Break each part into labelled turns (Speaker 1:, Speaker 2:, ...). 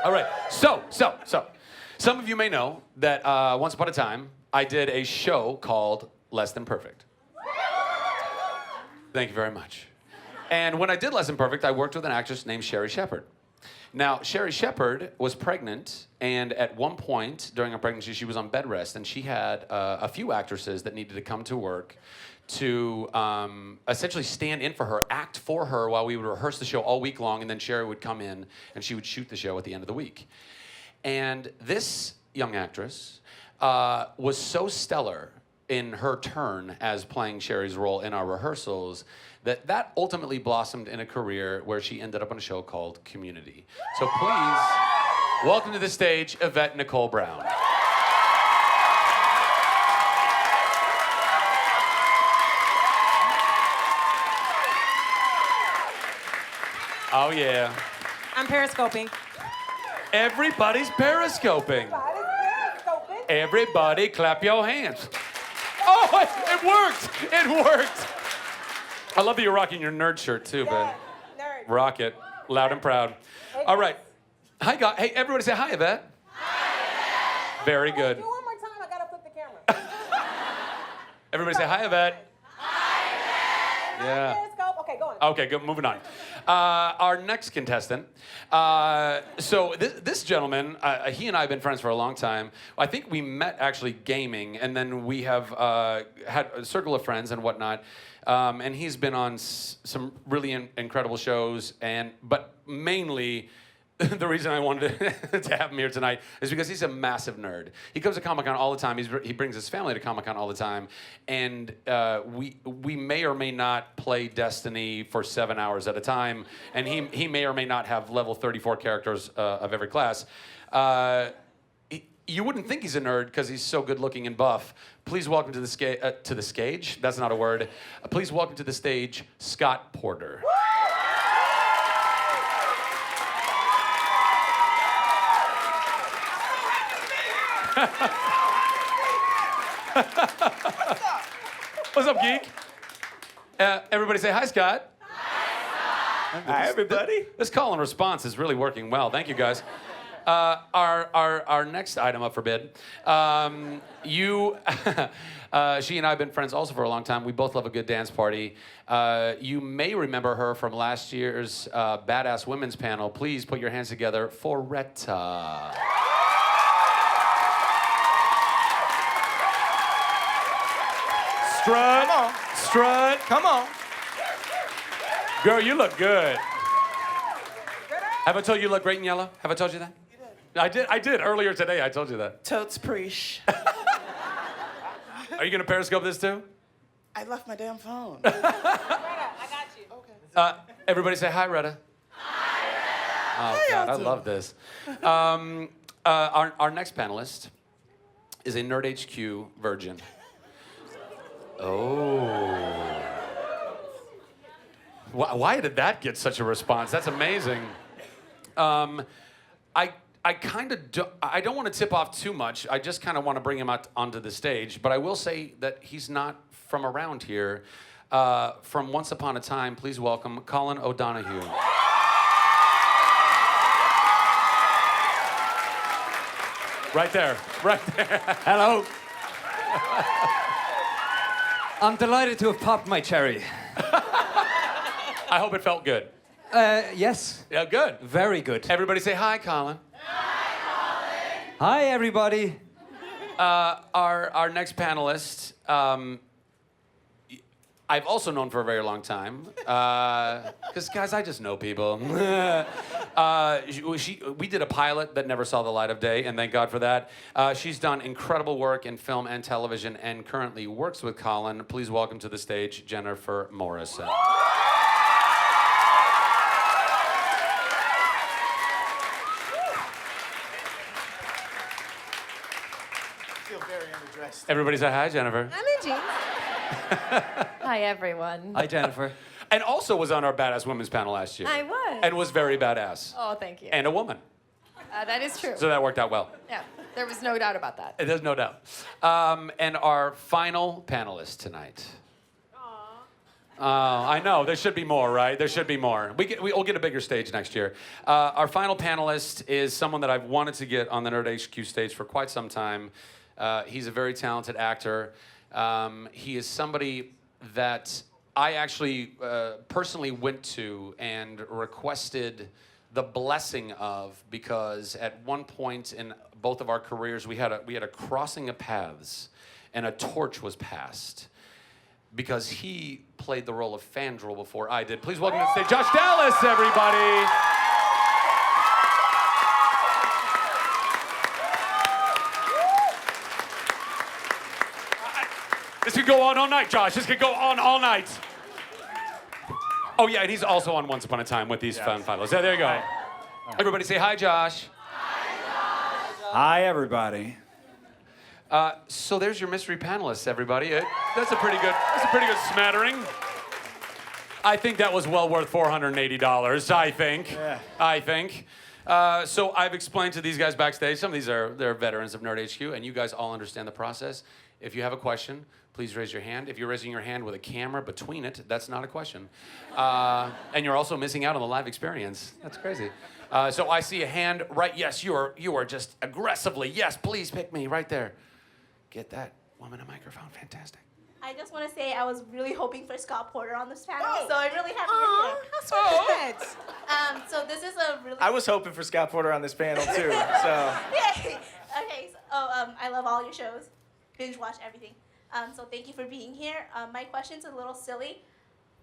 Speaker 1: All right. So. Some of you may know that once upon a time, I did a show called Less Than Perfect. Thank you very much. And when I did Less Than Perfect, I worked with an actress named Sherri Shepherd. Now, Sherri Shepherd was pregnant, and at one point during her pregnancy, she was on bed rest, and she had a few actresses that needed to come to work to essentially stand in for her, act for her while we would rehearse the show all week long, and then Sherri would come in and she would shoot the show at the end of the week. And this young actress was so stellar in her turn as playing Sherri's role in our rehearsals that ultimately blossomed in a career where she ended up on a show called Community. So please, welcome to the stage, Yvette Nicole Brown. Oh, yeah.
Speaker 2: I'm periscoping.
Speaker 1: Everybody's periscoping. Everybody clap your hands. Oh, it worked. It worked. I love that you're rocking your nerd shirt, too, Ben.
Speaker 2: Nerd.
Speaker 1: Rock it. Loud and proud. All right. Hi, guys. Hey, everybody say hi, Yvette.
Speaker 2: Hi, Yvette.
Speaker 1: Very good.
Speaker 2: Do one more time. I got to flip the camera.
Speaker 1: Everybody say hi, Yvette.
Speaker 2: Hi, Yvette.
Speaker 1: Yeah.
Speaker 2: Periscope. Okay, go on.
Speaker 1: Okay, good. Moving on. Our next contestant. So this gentleman, he and I have been friends for a long time. I think we met actually gaming, and then we have had a circle of friends and whatnot. And he's been on some really incredible shows, but mainly the reason I wanted to have him here tonight is because he's a massive nerd. He comes to Comic-Con all the time. He brings his family to Comic-Con all the time. And we may or may not play Destiny for 7 hours at a time. And he may or may not have level 34 characters of every class. You wouldn't think he's a nerd because he's so good looking and buff. Please welcome to the stage. That's not a word. Please welcome to the stage, Scott Porter. What's up, geek? Everybody say hi, Scott.
Speaker 3: Hi, Scott. Hi, everybody.
Speaker 1: This call and response is really working well. Thank you, guys. Our next item up for bid. She and I have been friends also for a long time. We both love a good dance party. You may remember her from last year's Badass Women's panel. Please put your hands together for Retta. Strut.
Speaker 3: Come on.
Speaker 1: Strut.
Speaker 3: Come on.
Speaker 1: Girl, you look good. Have I told you look great in yellow? Have I told you that?
Speaker 3: You did.
Speaker 1: I did. Earlier today, I told you that.
Speaker 3: Totes preach.
Speaker 1: Are you going to Periscope this too?
Speaker 3: I left my damn phone.
Speaker 2: Retta, I got you.
Speaker 3: Okay.
Speaker 1: Everybody say hi, Retta.
Speaker 2: Hi, Retta.
Speaker 1: Oh, God, I love this. Our next panelist is a Nerd HQ virgin. Oh. Why did that get such a response? That's amazing. I kind of I don't want to tip off too much. I just kind of want to bring him out onto the stage. But I will say that he's not from around here. From Once Upon a Time, please welcome Colin O'Donoghue. Right there. Right there.
Speaker 4: Hello. I'm delighted to have popped my cherry.
Speaker 1: I hope it felt good.
Speaker 4: Yes.
Speaker 1: Yeah, good.
Speaker 4: Very good.
Speaker 1: Everybody say hi, Colin.
Speaker 4: Hi, everybody.
Speaker 1: Our next panelist, I've also known for a very long time. Because, guys, I just know people. We did a pilot that never saw the light of day, and thank God for that. She's done incredible work in film and television and currently works with Colin. Please welcome to the stage, Jennifer Morrison.
Speaker 3: Very underdressed.
Speaker 1: Everybody say hi, Jennifer.
Speaker 2: I'm in jeans.
Speaker 5: Hi, everyone.
Speaker 4: Hi, Jennifer.
Speaker 1: And also was on our Badass Women's panel last year.
Speaker 5: I was.
Speaker 1: And was very badass.
Speaker 5: Oh, thank you.
Speaker 1: And a woman.
Speaker 5: That is true.
Speaker 1: So that worked out well.
Speaker 5: Yeah, there was no doubt about that.
Speaker 1: There's no doubt. And our final panelist tonight. I know. There should be more, right? There should be more. We'll get a bigger stage next year. Our final panelist is someone that I've wanted to get on the Nerd HQ stage for quite some time. He's a very talented actor. He is somebody that I actually personally went to and requested the blessing of, because at one point in both of our careers we had a crossing of paths and a torch was passed because he played the role of Fandral before I did. Please welcome to the stage Josh Dallas, everybody. This could go on all night, Josh. This could go on all night. Oh, yeah, and he's also on Once Upon a Time with these fun finalists. Yeah, there you go.
Speaker 6: Hi.
Speaker 1: Everybody say hi, Josh.
Speaker 6: Hi, everybody.
Speaker 1: So there's your mystery panelists, everybody. That's a pretty good smattering. I think that was well worth $480, I think.
Speaker 6: Yeah.
Speaker 1: I think. So I've explained to these guys backstage, some of these they're veterans of Nerd HQ, and you guys all understand the process. If you have a question, please raise your hand. If you're raising your hand with a camera between it, that's not a question. And you're also missing out on the live experience. That's crazy. So I see a hand right. Yes, you are just aggressively. Yes, please pick me right there. Get that woman a microphone. Fantastic.
Speaker 7: I just want to say I was really hoping for Scott Porter on this panel,
Speaker 2: Oh.
Speaker 7: so I'm really happy
Speaker 2: Aw,
Speaker 7: you're here.
Speaker 2: how sweet is that?
Speaker 7: So this is a really.
Speaker 3: I was hoping for Scott Porter on this panel too. So
Speaker 7: Yay! Okay. So, I love all your shows. Binge watch everything. So thank you for being here. My question's a little silly.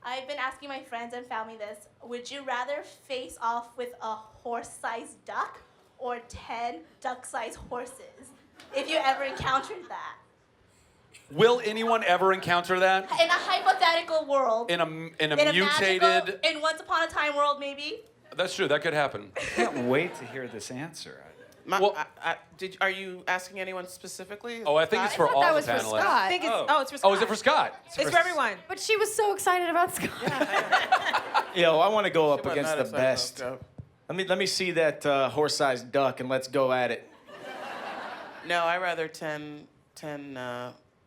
Speaker 7: I've been asking my friends and family this. Would you rather face off with a horse-sized duck or 10 duck-sized horses? If you ever encountered that.
Speaker 1: Will anyone ever encounter that?
Speaker 7: In a hypothetical world.
Speaker 1: In a mutated.
Speaker 7: Magical, in Once Upon a Time world, maybe.
Speaker 1: That's true. That could happen.
Speaker 6: I can't wait to hear this answer.
Speaker 1: Well-
Speaker 3: are you asking anyone specifically?
Speaker 1: Oh, I think it's for
Speaker 5: thought
Speaker 1: all
Speaker 5: that
Speaker 1: the
Speaker 5: was for
Speaker 1: panelists.
Speaker 5: Scott.
Speaker 2: I think it's for Scott.
Speaker 1: Oh, is it for Scott?
Speaker 2: It's for everyone.
Speaker 5: But she was so excited about Scott.
Speaker 3: Yo, I want to go up She was against not the excited best. about
Speaker 8: Let me see that horse-sized duck and let's go at it.
Speaker 3: No, I rather 10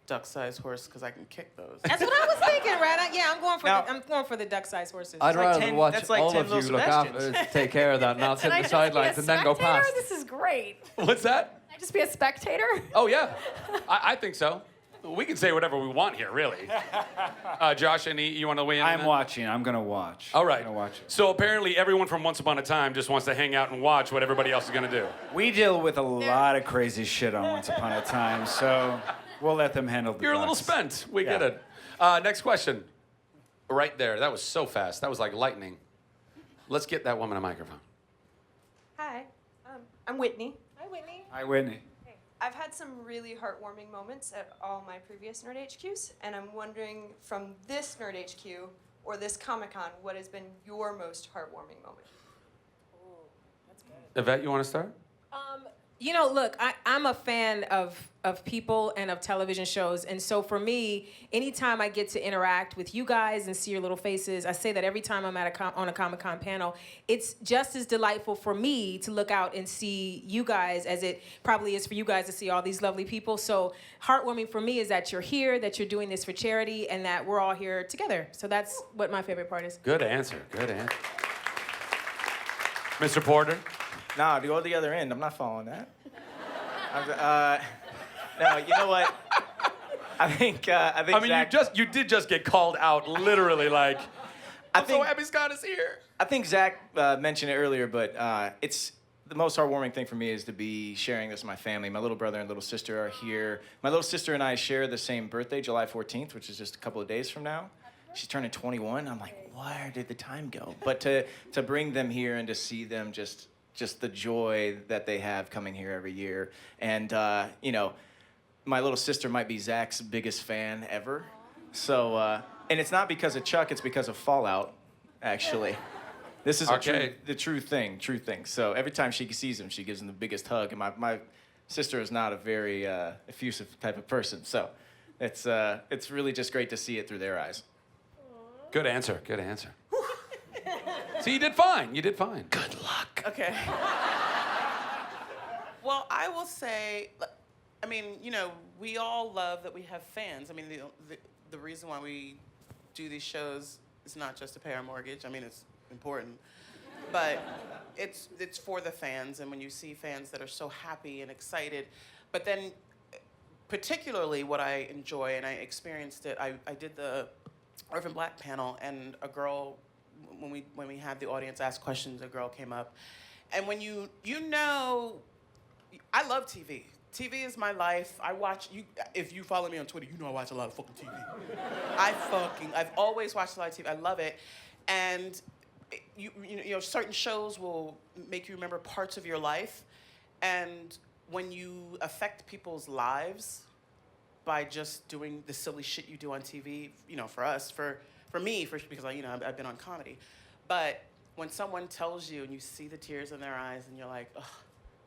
Speaker 3: duck-sized horse because I can kick those.
Speaker 2: That's what I was thinking, right? Yeah,
Speaker 8: Now-
Speaker 2: I'm going for the duck-sized horses.
Speaker 4: I'd rather
Speaker 3: 10
Speaker 4: watch
Speaker 3: that's like
Speaker 4: all
Speaker 3: 10
Speaker 4: of you
Speaker 3: little
Speaker 4: look after,
Speaker 3: Sebastians.
Speaker 4: take care of that, and I'll sit
Speaker 5: Can I
Speaker 4: on the
Speaker 5: just be a
Speaker 4: sidelines and then go
Speaker 5: spectator?
Speaker 4: past.
Speaker 5: This is great.
Speaker 1: What's that?
Speaker 5: Can I just be a spectator?
Speaker 1: Oh, yeah. I think so. We can say whatever we want here, really. Josh, you want to weigh in on
Speaker 6: I'm
Speaker 1: that?
Speaker 6: watching. I'm going to watch.
Speaker 1: All right.
Speaker 6: I'm going to watch it.
Speaker 1: So apparently everyone from Once Upon a Time just wants to hang out and watch what everybody else is going to do.
Speaker 6: We deal with a lot of crazy shit on Once Upon a Time, so we'll let them handle the
Speaker 1: You're a little
Speaker 6: ducks.
Speaker 1: spent. We get
Speaker 6: Yeah.
Speaker 1: it. Next question. Right there. That was so fast. That was like lightning. Let's get that woman a microphone.
Speaker 9: Hi,
Speaker 2: I'm Whitney.
Speaker 9: Hi Whitney.
Speaker 6: Hi, Whitney.
Speaker 9: I've had some really heartwarming moments at all my previous Nerd HQs, and I'm wondering from this Nerd HQ or this Comic-Con, what has been your most heartwarming moment?
Speaker 1: Yvette, you want to start?
Speaker 2: You know, look, I'm a fan of people and of television shows. And so for me, anytime I get to interact with you guys and see your little faces, I say that every time I'm at on a Comic-Con panel, it's just as delightful for me to look out and see you guys as it probably is for you guys to see all these lovely people. So heartwarming for me is that you're here, that you're doing this for charity, and that we're all here together. So that's what my favorite part is.
Speaker 1: Good answer. Good answer. Mr. Porter?
Speaker 8: Nah, go to the other end. I'm not following that. No, you know what? I think
Speaker 1: I mean,
Speaker 8: Zach,
Speaker 1: you did just get called out, literally, like,
Speaker 8: I
Speaker 1: I'm so
Speaker 8: think-
Speaker 1: happy Scott is here.
Speaker 8: I think Zach mentioned it earlier, but it's the most heartwarming thing for me is to be sharing this with my family. My little brother and little sister are here. My little sister and I share the same birthday, July 14th, which is just a couple of days from now. She's turning 21. I'm like, where did the time go? But to bring them here and to see them just the joy that they have coming here every year. And, you know, my little sister might be Zach's biggest fan ever. So, and it's not because of Chuck, it's because of Fallout, actually. This is
Speaker 1: Okay.
Speaker 8: the true thing. So every time she sees him, she gives him the biggest hug. And my sister is not a very effusive type of person. So it's really just great to see it through their eyes.
Speaker 1: Good answer. Good answer. See, you did fine. You did fine.
Speaker 8: Good luck.
Speaker 3: Okay. Well, I will say, I mean, you know, we all love that we have fans. I mean, the reason why we do these shows is not just to pay our mortgage. I mean, it's important, but it's for the fans. And when you see fans that are so happy and excited, but then particularly what I enjoy, and I experienced it, I did the Orphan Black panel, and a girl, when we had the audience ask questions, a girl came up, and when you know, I love TV. TV is my life. I watch you. If you follow me on Twitter, you know I watch a lot of fucking TV. I've always watched a lot of TV. I love it, and you know certain shows will make you remember parts of your life, and when you affect people's lives by just doing the silly shit you do on TV, you know, for us, for me, because I've been on comedy, but when someone tells you and you see the tears in their eyes and you're like, oh,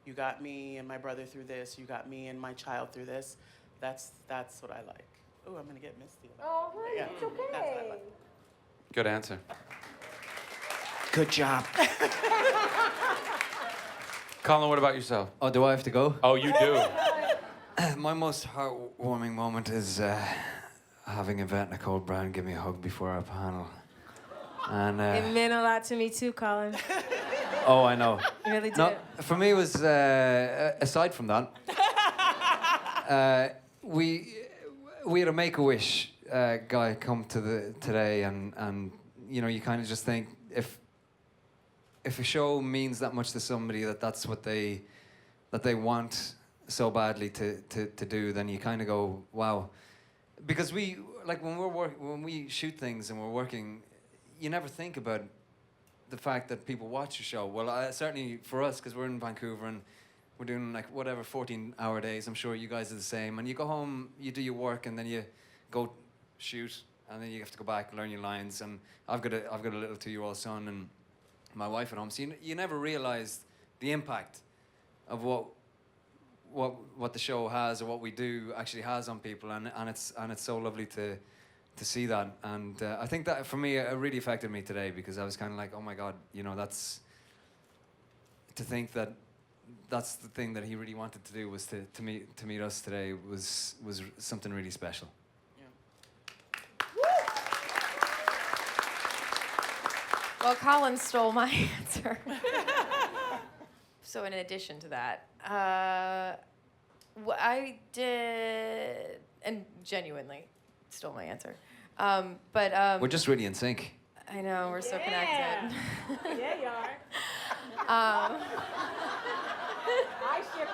Speaker 3: you got me and my brother through this, you got me and my child through this, that's what I like. Oh, I'm gonna get misty.
Speaker 2: Oh, honey,
Speaker 3: Yeah,
Speaker 2: it's okay.
Speaker 3: that's what I like.
Speaker 1: Good answer.
Speaker 6: Good job.
Speaker 1: Colin, what about yourself?
Speaker 4: Oh, do I have to go?
Speaker 1: Oh, you do.
Speaker 4: My most heartwarming moment is having Yvette Nicole Brown give me a hug before our panel. And
Speaker 2: It meant a lot to me too, Colin.
Speaker 4: oh, I know.
Speaker 2: It really did.
Speaker 4: No, for me, it was aside from that. We had a Make-A-Wish guy come today, and you know, you kind of just think if a show means that much to somebody that's what they want so badly to do, then you kind of go, wow. Because we, like, when we shoot things and we're working, you never think about the fact that people watch a show. Well, certainly for us, because we're in Vancouver and we're doing like whatever 14-hour days. I'm sure you guys are the same. And you go home, you do your work, and then you go shoot, and then you have to go back and learn your lines. And I've got a little 2-year-old son and my wife at home. So you never realize the impact of what the show has or what we do actually has on people, and it's so lovely to see that. And I think that for me it really affected me today, because I was kind of like, oh my God, you know, that's to think that that's the thing that he really wanted to do, was to meet us today was something really special.
Speaker 5: Well, Colin stole my answer. So in addition to that, I did, and genuinely stole my answer. But
Speaker 4: We're just really in sync.
Speaker 5: I know, we're so connected.
Speaker 2: Yeah, you are.
Speaker 5: Um,
Speaker 2: I ship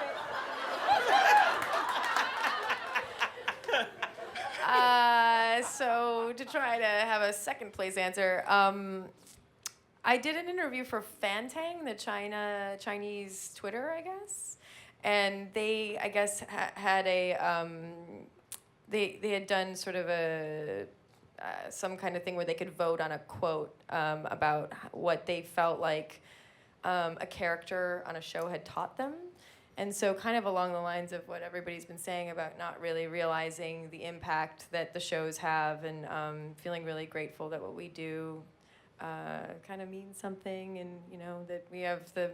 Speaker 2: it.
Speaker 5: So to try to have a second place answer, I did an interview for Fantang, the Chinese Twitter, I guess, and they, I guess, had a they had done sort of a some kind of thing where they could vote on a quote about what they felt like a character on a show had taught them. And so kind of along the lines of what everybody's been saying about not really realizing the impact that the shows have, and feeling really grateful that what we do kind of means something, and you know that we have the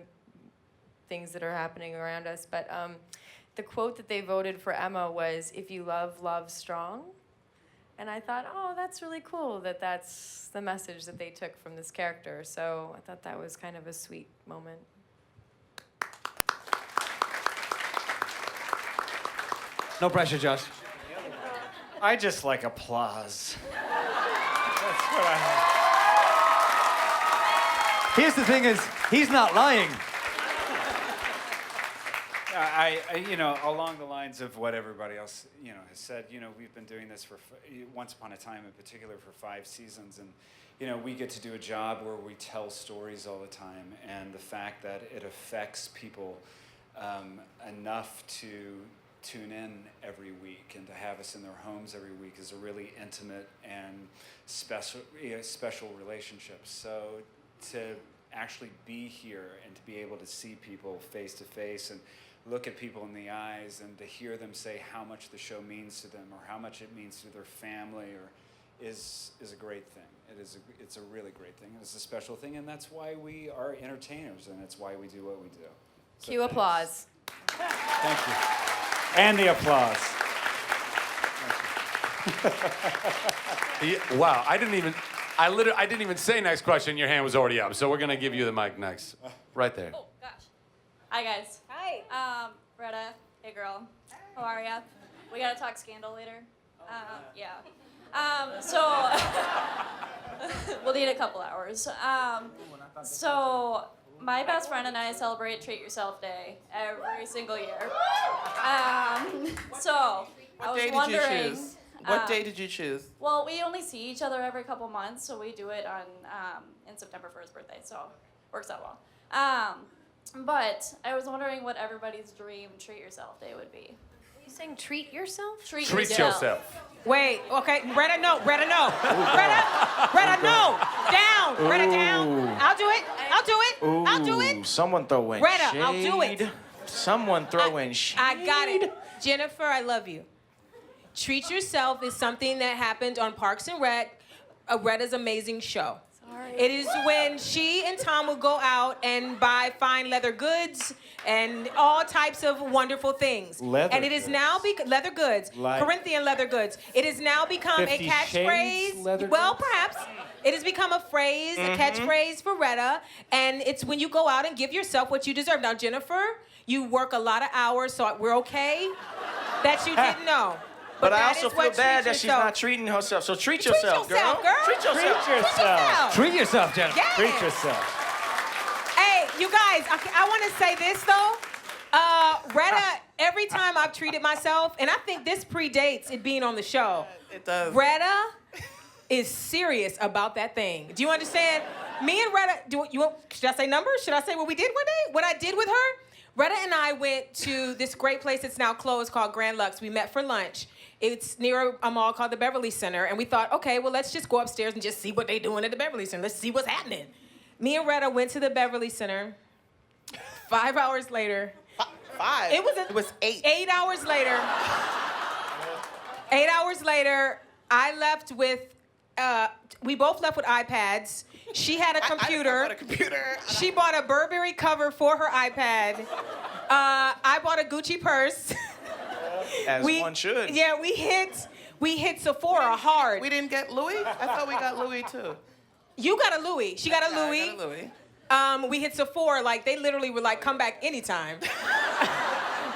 Speaker 5: things that are happening around us. But the quote that they voted for Emma was, "If you love, love strong." And I thought, oh, that's really cool that that's the message that they took from this character. So I thought that was kind of a sweet moment.
Speaker 4: No pressure, Josh.
Speaker 6: I just like applause. That's what I.
Speaker 4: Here's the thing: is he's not lying.
Speaker 6: I, you know, along the lines of what everybody else, you know, has said, you know, we've been doing this for Once Upon a Time in particular for 5 seasons, and you know, we get to do a job where we tell stories all the time, and the fact that it affects people enough to tune in every week and to have us in their homes every week is a really intimate and special relationship. So to actually be here and to be able to see people face to face and look at people in the eyes and to hear them say how much the show means to them or how much it means to their family is a great thing. It's a really great thing. It's a special thing, and that's why we are entertainers, and it's why we do what we do. So
Speaker 5: Cue
Speaker 6: thanks.
Speaker 5: applause.
Speaker 6: Thank you. And the applause.
Speaker 1: Wow, I didn't even say next question. Your hand was already up, so we're gonna give you the mic next, right there.
Speaker 10: Oh gosh. Hi guys.
Speaker 2: Hi.
Speaker 10: Retta. Hey girl. How are ya? We gotta talk scandal later. Yeah. So we'll need a couple hours. So my best friend and I celebrate Treat Yourself Day every single year. So I was wondering.
Speaker 3: What day did you choose?
Speaker 10: Well, we only see each other every couple months, so we do it on in September for his birthday, so works out well. But I was wondering what everybody's dream Treat Yourself Day would be.
Speaker 5: Are you saying treat yourself?
Speaker 1: Treat yourself.
Speaker 2: Wait, okay, Retta, no. Retta, no. Down. Retta, down. I'll do it. I'll do it.
Speaker 8: Someone throw in
Speaker 2: Retta,
Speaker 8: shade.
Speaker 2: I'll do it.
Speaker 8: Someone throw in shade.
Speaker 2: I got it. Jennifer, I love you. Treat Yourself is something that happened on Parks and Rec, Retta's amazing show.
Speaker 10: Sorry.
Speaker 2: It is when she and Tom will go out and buy fine leather goods and all types of wonderful things.
Speaker 8: Leather
Speaker 2: and it is
Speaker 8: goods.
Speaker 2: now leather goods,
Speaker 8: Like
Speaker 2: Corinthian leather goods. It has now become a
Speaker 8: 50 Shades
Speaker 2: catchphrase.
Speaker 8: leather
Speaker 2: Well,
Speaker 8: goods?
Speaker 2: perhaps. It has become a phrase, a catchphrase for Retta, and it's when you go out and give yourself what you deserve. Now, Jennifer, you work a lot of hours, so we're okay that you didn't know.
Speaker 8: But I
Speaker 2: that
Speaker 8: also
Speaker 2: is
Speaker 8: feel
Speaker 2: what
Speaker 8: bad
Speaker 2: treat
Speaker 8: that she's
Speaker 2: yourself.
Speaker 8: not treating herself. So treat
Speaker 2: Treat
Speaker 8: yourself, girl.
Speaker 2: yourself, girl.
Speaker 8: Treat yourself.
Speaker 2: Treat yourself.
Speaker 4: Treat yourself, Jennifer.
Speaker 2: Yeah.
Speaker 4: Treat yourself.
Speaker 2: Hey, you guys, I want to say this though. Retta, every time I've treated myself, and I think this predates it being on the show.
Speaker 3: It does.
Speaker 2: Retta is serious about that thing. Do you understand? Me and Retta, should I say numbers? Should I say what we did one day? What I did with her? Retta and I went to this great place that's now closed called Grand Lux. We met for lunch. It's near a mall called the Beverly Center. And we thought, okay, well, let's just go upstairs and just see what they're doing at the Beverly Center. Let's see what's happening. Me and Retta went to the Beverly Center. 5 hours later.
Speaker 3: 5? It was 8.
Speaker 2: 8 hours later. 8 hours later, I left with, we both left with iPads. She had a computer.
Speaker 3: I bought a computer.
Speaker 2: She bought a Burberry cover for her iPad. I bought a Gucci purse.
Speaker 8: As one should.
Speaker 2: Yeah, we hit Sephora hard.
Speaker 3: We didn't get Louis? I thought we got Louis too.
Speaker 2: You got a Louis. She got a Louis.
Speaker 3: I got a Louis.
Speaker 2: We hit Sephora, like they literally were like, come back anytime.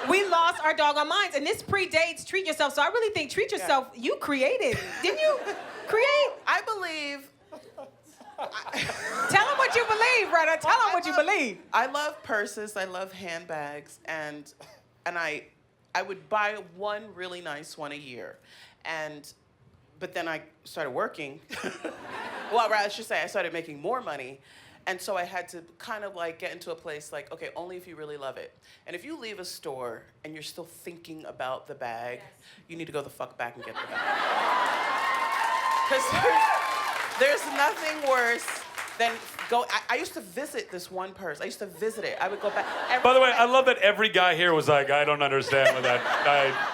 Speaker 2: We lost our doggone minds, and this predates Treat Yourself. So I really think Treat Yourself, you created. Didn't you create?
Speaker 3: I believe.
Speaker 2: Tell them what you believe, Retta. Tell them what you believe.
Speaker 3: I love purses. I love handbags, and I would buy one really nice one a year, but then I started working. Well, I should say I started making more money. And so I had to kind of like get into a place like, okay, only if you really love it. And if you leave a store and you're still thinking about the bag, you need to go the fuck back and get the bag. Because there's nothing worse than I used to visit this one purse. I used to visit it. I would go back.
Speaker 1: By the way, I love that every guy here was like, I don't understand what that,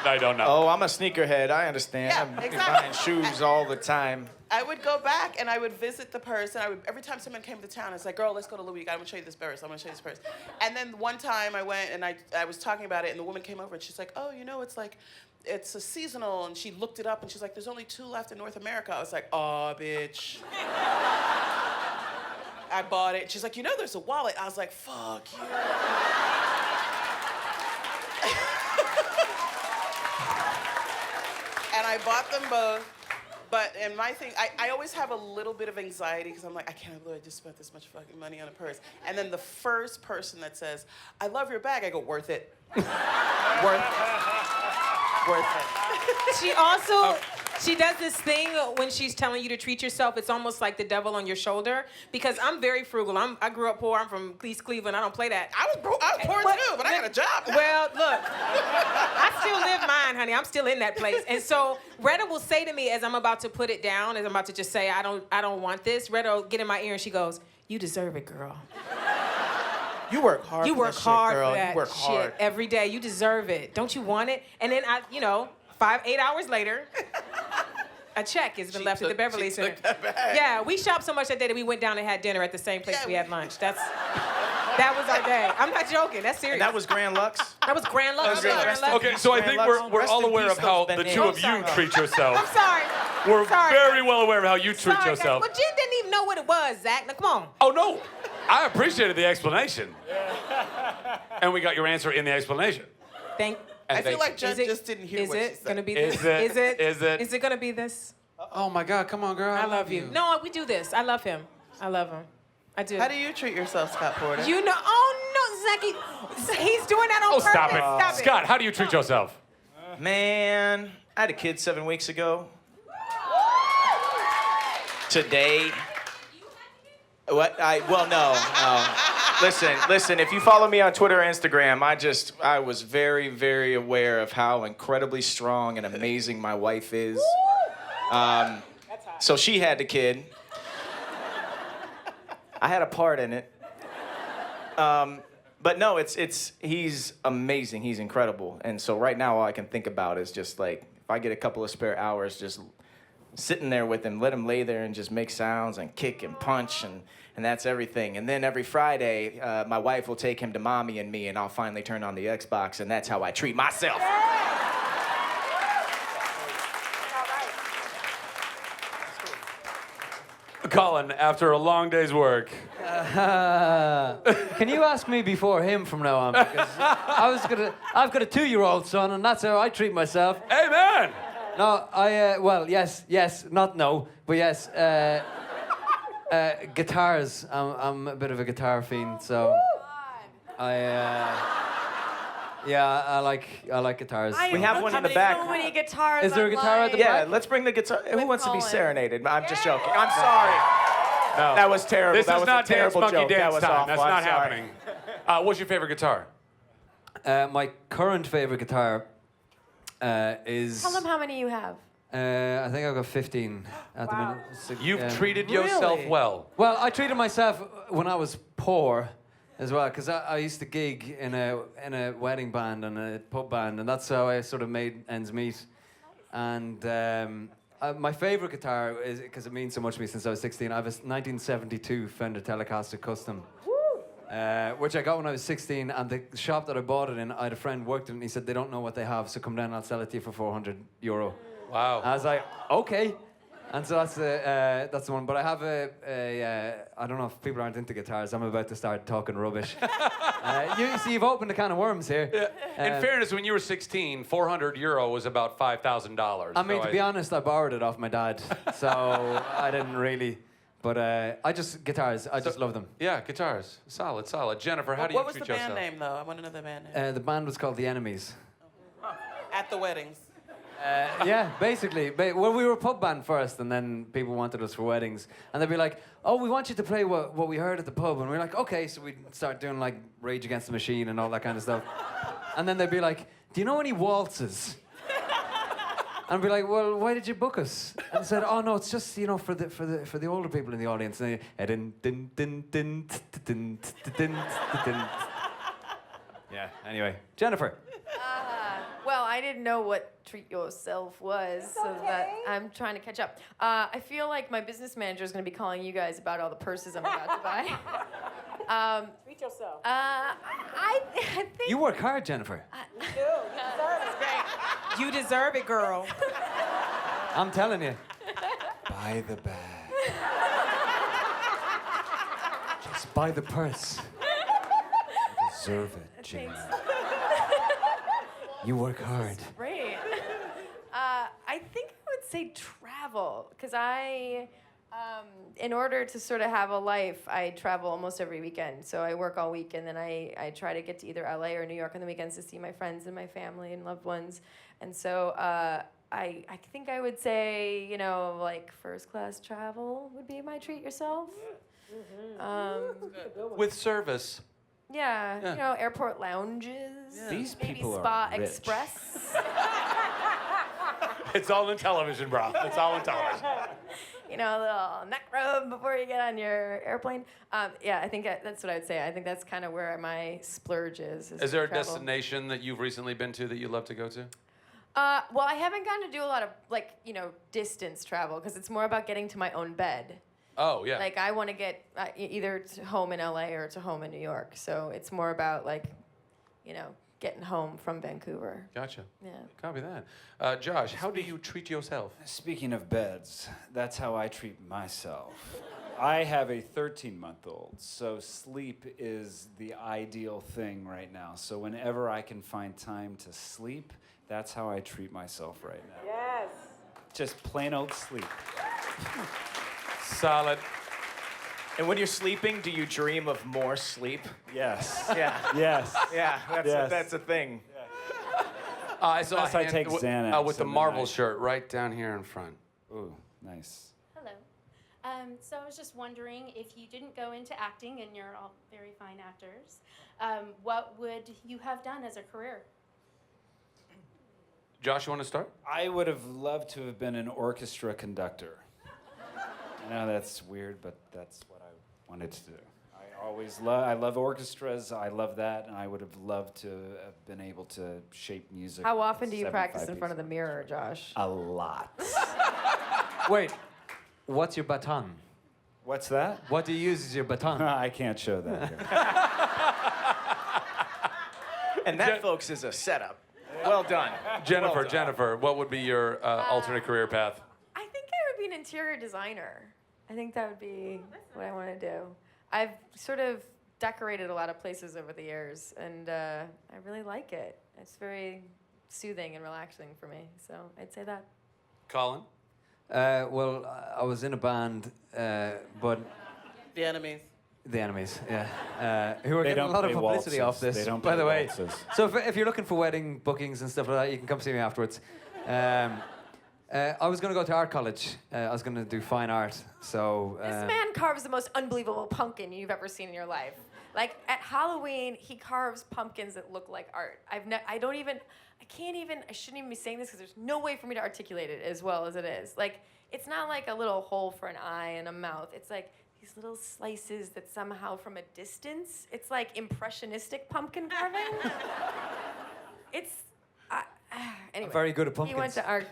Speaker 1: I don't know.
Speaker 8: Oh, I'm a sneakerhead. I understand.
Speaker 3: Yeah,
Speaker 8: I'm
Speaker 3: exactly.
Speaker 8: buying shoes all the time.
Speaker 3: I would go back and I would visit the purse, and every time someone came to town, it's like, girl, let's go to Louis. I'm gonna show you this purse. I'm gonna show you this purse. And then one time I went and I was talking about it, and the woman came over and she's like, oh, you know, it's a seasonal, and she looked it up and she's like, there's only 2 left in North America. I was like, oh, bitch. I bought it. She's like, you know, there's a wallet. I was like, fuck you. And I bought them both. But and my thing, I always have a little bit of anxiety because I'm like, I can't believe I just spent this much fucking money on a purse. And then the first person that says, I love your bag, I go, worth it. Worth it. Worth it.
Speaker 2: She also, she does this thing when she's telling you to treat yourself. It's almost like the devil on your shoulder because I'm very frugal. I grew up poor. I'm from East Cleveland. I don't play that.
Speaker 3: I was poor too, but I got a job now.
Speaker 2: Well, look, I still live mine, honey. I'm still in that place. And so Retta will say to me as I'm about to put it down, as I'm about to just say, I don't want this, Retta will get in my ear and she goes, you deserve it, girl.
Speaker 3: You work hard.
Speaker 2: You
Speaker 3: for
Speaker 2: work
Speaker 3: that
Speaker 2: hard
Speaker 3: shit, girl.
Speaker 2: for that
Speaker 3: You work
Speaker 2: shit
Speaker 3: hard.
Speaker 2: every day. You deserve it. Don't you want it? And then 8 hours later, a check has been left at the Beverly Center.
Speaker 3: Took that bag.
Speaker 2: Yeah, we shopped so much that day that we went down and had dinner at the same place we had lunch. That's That was our day. I'm not joking. That's serious.
Speaker 8: And that was Grand Lux.
Speaker 2: That was Grand Lux.
Speaker 8: That was
Speaker 2: Grand
Speaker 8: Grand
Speaker 2: Lux.
Speaker 8: Lux.
Speaker 1: Okay, so I think we're
Speaker 8: Rest
Speaker 1: all
Speaker 8: in
Speaker 1: aware
Speaker 8: peace,
Speaker 1: of how
Speaker 8: those
Speaker 1: the
Speaker 8: bananas.
Speaker 1: two of you
Speaker 2: sorry.
Speaker 1: treat yourself.
Speaker 2: I'm sorry.
Speaker 1: We're
Speaker 2: Sorry.
Speaker 1: very well aware of how you treat
Speaker 2: Sorry,
Speaker 1: yourself.
Speaker 2: Well, Jen didn't even know what it was, Zach. Now, come on.
Speaker 1: Oh, no. I appreciated the explanation. And we got your answer in the explanation.
Speaker 2: Thank.
Speaker 1: And
Speaker 3: I feel like Jen
Speaker 2: Is it-
Speaker 3: just didn't hear
Speaker 2: Is
Speaker 3: what she
Speaker 2: it
Speaker 3: said.
Speaker 2: gonna be
Speaker 1: Is
Speaker 2: this?
Speaker 1: it?
Speaker 2: Is it?
Speaker 1: Is it?
Speaker 2: Is it gonna be this?
Speaker 1: Oh, my God. Come on, girl.
Speaker 2: I love you. No, we do this. I love him. I love him. I do.
Speaker 3: How do you treat yourself, Scott Porter?
Speaker 2: You know? Oh no, Zachy. He's doing that on
Speaker 1: Oh,
Speaker 2: purpose.
Speaker 1: stop it.
Speaker 2: Stop it.
Speaker 1: Scott, how do you treat yourself?
Speaker 8: Man, I had a kid 7 weeks ago. Today. What? No. Listen. If you follow me on Twitter or Instagram, I was very, very aware of how incredibly strong and amazing my wife is. So she had the kid. I had a part in it. But no, he's amazing. He's incredible. And so right now, all I can think about is just like, if I get a couple of spare hours, just sitting there with him, let him lay there and just make sounds and kick and punch, and that's everything. And then every Friday, my wife will take him to Mommy and Me, and I'll finally turn on the Xbox, and that's how I treat myself.
Speaker 1: Colin, after a long day's work.
Speaker 4: Can you ask me before him from now on? Because I've got a 2-year-old son, and that's how I treat myself.
Speaker 1: Amen.
Speaker 4: No, well, yes, not no, but yes. Guitars. I'm a bit of a guitar fiend, so I like guitars.
Speaker 8: We have one in the back.
Speaker 5: So many guitars.
Speaker 4: Is there a guitar at the
Speaker 8: Yeah,
Speaker 4: back?
Speaker 8: let's bring the guitar. Who
Speaker 5: With
Speaker 8: wants to be
Speaker 5: Colin.
Speaker 8: serenaded? I'm just joking. I'm sorry.
Speaker 1: No.
Speaker 8: That was terrible.
Speaker 1: This
Speaker 8: that
Speaker 1: is
Speaker 8: was
Speaker 1: not
Speaker 8: a
Speaker 1: Dance
Speaker 8: terrible
Speaker 1: Monkey
Speaker 8: joke. That
Speaker 1: Dance
Speaker 8: was
Speaker 1: time.
Speaker 8: awful.
Speaker 1: That's
Speaker 8: I'm
Speaker 1: not
Speaker 8: sorry.
Speaker 1: happening. What's your favorite guitar?
Speaker 4: My current favorite guitar is.
Speaker 5: Tell them how many you have.
Speaker 4: I think I've got 15 at the minute.
Speaker 1: You've treated yourself
Speaker 3: Really?
Speaker 1: well.
Speaker 4: Well, I treated myself when I was poor as well, because I used to gig in a wedding band and a pub band, and that's how I sort of made ends meet. And my favorite guitar is, because it means so much to me since I was 16, I have a 1972 Fender Telecaster Custom. Which I got when I was 16, and the shop that I bought it in, I had a friend worked in it, and he said, they don't know what they have, so come down and I'll sell it to you for €400.
Speaker 1: Wow.
Speaker 4: I was like, okay. And so that's the one. But I have I don't know if people aren't into guitars. I'm about to start talking rubbish. You've opened a can of worms here.
Speaker 1: In fairness, when you were 16, €400 was about $5,000.
Speaker 4: I mean, to be honest, I borrowed it off my dad, so I didn't really. But guitars. I just love them.
Speaker 1: Yeah, guitars. Solid. Jennifer, how do you
Speaker 3: What was
Speaker 1: treat
Speaker 3: the band
Speaker 1: yourself?
Speaker 3: name, though? I want to know the band name.
Speaker 4: The band was called The Enemies.
Speaker 3: At the weddings.
Speaker 4: Yeah, basically. Well, we were a pub band first, and then people wanted us for weddings. And they'd be like, oh, we want you to play what we heard at the pub. And we were like, okay. So we'd start doing like Rage Against the Machine and all that kind of stuff. And then they'd be like, do you know any waltzes? And I'd be like, well, why did you book us? And they said, oh no, it's just, for the older people in the audience. And yeah, anyway. Jennifer.
Speaker 5: Well, I didn't know what treat yourself was, so that I'm trying to catch up. I feel like my business manager is going to be calling you guys about all the purses I'm about to buy.
Speaker 2: Treat yourself.
Speaker 5: I think
Speaker 4: You work hard, Jennifer.
Speaker 2: You deserve it, girl.
Speaker 4: I'm telling you. Buy the bag. Just buy the purse. You deserve it, Jane. You work hard.
Speaker 5: great. I think I would say travel, because in order to sort of have a life, I travel almost every weekend. So I work all week, and then I try to get to either LA or New York on the weekends to see my friends and my family and loved ones. And so I think I would say, like first class travel would be my treat yourself.
Speaker 1: With service.
Speaker 5: Yeah, airport lounges.
Speaker 4: These
Speaker 5: maybe
Speaker 4: people are
Speaker 5: Spa
Speaker 4: rich.
Speaker 5: Express.
Speaker 1: It's all in television, bro. It's all in television.
Speaker 5: A little neck rub before you get on your airplane. I think that's what I would say. I think that's kind of where my splurge is.
Speaker 1: Is there a
Speaker 5: travel.
Speaker 1: destination that you've recently been to that you'd love to go to?
Speaker 5: Well, I haven't gotten to do a lot of distance travel because it's more about getting to my own bed.
Speaker 1: Oh, yeah.
Speaker 5: Like, I want to get either to home in LA or to home in New York. So it's more about, like, you know, getting home from Vancouver.
Speaker 1: Gotcha.
Speaker 5: Yeah.
Speaker 1: Copy that. Josh, how do you treat yourself?
Speaker 6: Speaking of beds, that's how I treat myself. I have a 13-month-old, so sleep is the ideal thing right now. So whenever I can find time to sleep, that's how I treat myself right now.
Speaker 2: Yes.
Speaker 6: Just plain old sleep.
Speaker 1: Solid.
Speaker 8: And when you're sleeping, do you dream of more sleep?
Speaker 6: Yes.
Speaker 8: Yeah.
Speaker 6: Yes.
Speaker 8: Yeah,
Speaker 6: Yes.
Speaker 8: that's a thing.
Speaker 1: I saw
Speaker 6: Unless I take Xanax
Speaker 1: with the
Speaker 6: in the
Speaker 1: Marvel
Speaker 6: night.
Speaker 1: shirt right down here in front.
Speaker 6: Ooh, nice.
Speaker 11: Hello. So I was just wondering, if you didn't go into acting, and you're all very fine actors, what would you have done as a career?
Speaker 1: Josh, you want to start?
Speaker 6: I would have loved to have been an orchestra conductor. I know that's weird, but that's what I wanted to do. I love orchestras. I love that, and I would have loved to have been able to shape music.
Speaker 5: How often do you
Speaker 6: 75
Speaker 5: practice in front of the mirror, Josh?
Speaker 6: A lot.
Speaker 4: Wait, what's your baton?
Speaker 6: What's that?
Speaker 4: What do you use as your baton?
Speaker 6: I can't show that here.
Speaker 8: And that, folks, is a setup. Well done.
Speaker 1: Jennifer, what would be your alternate career path?
Speaker 5: I think I would be an interior designer. I think that would be what I want to do. I've sort of decorated a lot of places over the years, and I really like it. It's very soothing and relaxing for me, so I'd say that.
Speaker 1: Colin?
Speaker 4: Well, I was in a band, but
Speaker 3: The Enemies.
Speaker 4: the Enemies, yeah, who are
Speaker 6: They
Speaker 4: getting a
Speaker 6: don't
Speaker 4: lot of
Speaker 6: play
Speaker 4: publicity off
Speaker 6: waltzes.
Speaker 4: this.
Speaker 6: They don't
Speaker 4: by
Speaker 6: play
Speaker 4: the way,
Speaker 6: waltzes.
Speaker 4: so if you're looking for wedding bookings and stuff like that, you can come see me afterwards. I was going to go to art college. I was going to do fine art. So
Speaker 5: This man carves the most unbelievable pumpkin you've ever seen in your life. Like, at Halloween, he carves pumpkins that look like art. I shouldn't even be saying this because there's no way for me to articulate it as well as it is. Like, it's not like a little hole for an eye and a mouth. It's like these little slices that somehow from a distance, it's like impressionistic pumpkin carving. Anyway.
Speaker 4: I'm very good at pumpkins.
Speaker 5: He went to art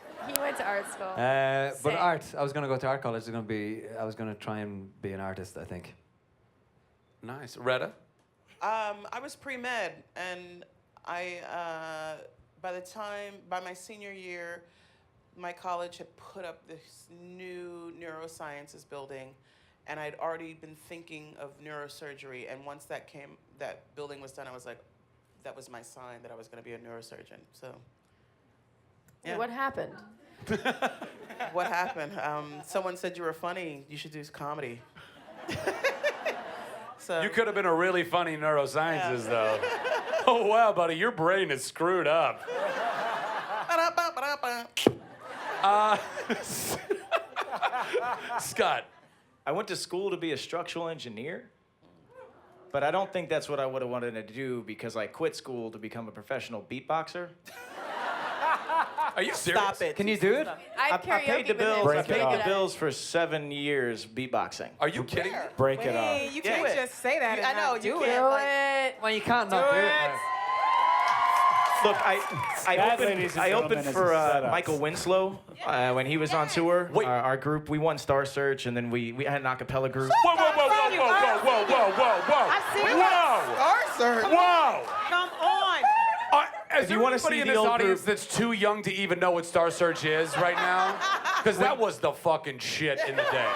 Speaker 5: school.
Speaker 4: But
Speaker 5: Same.
Speaker 4: art, I was going to go to art college. I was going to try and be an artist, I think.
Speaker 1: Nice. Retta?
Speaker 3: I was pre-med, and by my senior year, my college had put up this new neurosciences building, and I'd already been thinking of neurosurgery. And once that building was done, I was like, that was my sign that I was going to be a neurosurgeon. So, yeah.
Speaker 5: What happened?
Speaker 3: What happened? Someone said you were funny. You should do comedy. So
Speaker 1: You could have been a really funny neuroscientist, though. Oh, wow, buddy, your brain is screwed up. Scott.
Speaker 8: I went to school to be a structural engineer, but I don't think that's what I would have wanted to do because I quit school to become a professional beatboxer.
Speaker 1: Are you serious?
Speaker 3: Stop it.
Speaker 4: Can you do it?
Speaker 5: I
Speaker 8: I paid the bills. I paid the bills for 7 years beatboxing.
Speaker 1: Are you kidding?
Speaker 6: Break it
Speaker 2: Hey,
Speaker 6: off.
Speaker 2: you
Speaker 3: Yeah.
Speaker 2: can't
Speaker 3: Do it.
Speaker 2: just say that.
Speaker 3: You-
Speaker 2: and
Speaker 3: I know,
Speaker 2: not
Speaker 3: you
Speaker 2: do
Speaker 3: can't,
Speaker 2: it.
Speaker 3: like-
Speaker 4: Well, you can't not do it.
Speaker 8: Look, I
Speaker 6: That, ladies and
Speaker 8: opened
Speaker 6: gentlemen, is
Speaker 8: for
Speaker 6: a setup.
Speaker 8: Michael Winslow when he was on tour.
Speaker 1: Wait.
Speaker 8: Our group, we won Star Search, and then we had an a cappella group.
Speaker 1: Whoa, whoa, whoa, whoa, whoa, whoa, whoa, whoa, whoa, whoa.
Speaker 2: I've seen
Speaker 1: Whoa!
Speaker 3: Star Search.
Speaker 1: Whoa!
Speaker 2: Come on.
Speaker 1: Is
Speaker 8: If
Speaker 1: there
Speaker 8: you wanna
Speaker 1: anybody
Speaker 8: see
Speaker 1: in
Speaker 8: the
Speaker 1: this
Speaker 8: old
Speaker 1: audience
Speaker 8: group-
Speaker 1: that's too young to even know what Star Search is right now? Because that was the fucking shit in the day.